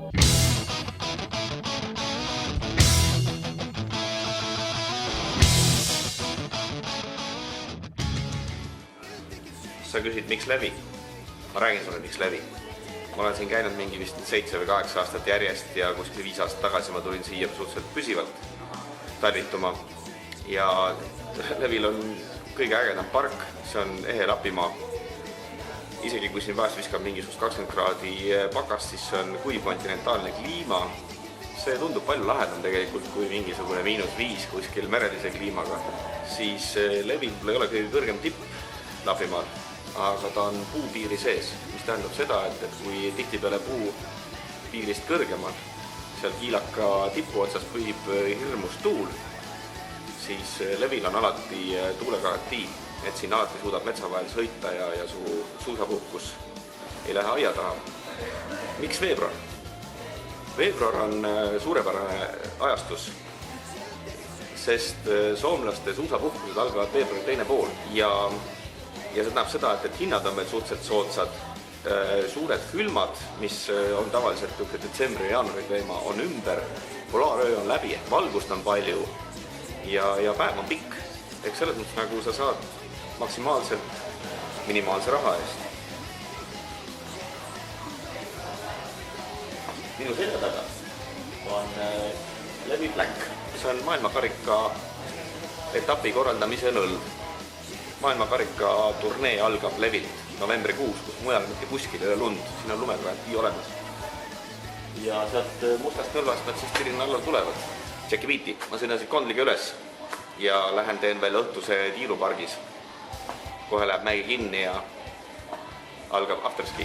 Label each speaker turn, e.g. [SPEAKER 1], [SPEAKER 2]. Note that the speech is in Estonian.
[SPEAKER 1] Sa küsid, miks Levi? Ma räägin sulle, miks Levi. Ma olen siin käinud mingi vist 7 või 8 aastat järjest ja kuskil 5 aastat tagasi ma tulin siia suhteliselt püsivalt tallituma. Ja Levil on kõige ägedam park, see on ehe Lapimaa. Isegi kui siin vahest viskab mingisugust 20 kraadi pakast, siis see on kuiv kontinentaalne kliima. See tundub palju lahedam tegelikult kui mingisugune -5 kuskil merelise kliimaga. Siis Levil ei ole kõige kõrgem tipp Lapimaal, aga ta on puupiiri sees, mis tähendab seda, et kui tihtipeale puu piirist kõrgemal, seal kiilaka tipu otsas pühib hirmus tuul, siis Levil on alati tuulegarantii, et siin alati suudab metsa vahel sõita ja su suusapuhkus ei lähe aia taha. Miks veebruar? Veebruar on suurepärane ajastus, sest soomlaste suusapuhkused algavad veebruari teine pool ja see tähendab seda, et hinnad on meil suhteliselt soodsad. Suured külmad, mis on tavaliselt detsembri ja jaanuari teema, on ümber, polaaröö on läbi, ehk valgust on palju ja päev on pikk. Ehk selles mõttes nagu sa saad maksimaalselt minimaalse raha eest. Minu selja taga on Levi Black. See on maailmakarika etapi korraldamise nõlv. Maailmakarika turnee algab Levilt novembrikuus, kus mujal mitte kuskil ei ole lund. Siin on lumegarantii olemas. Ja sealt mustast nõlvast nad siis tirina alla tulevad. Tšeki viiti, ma sõidan siit Kondliga üles ja lähen teen veel õhtuse tiirupargis. Kohe läheb mägi kinni ja algab afterski.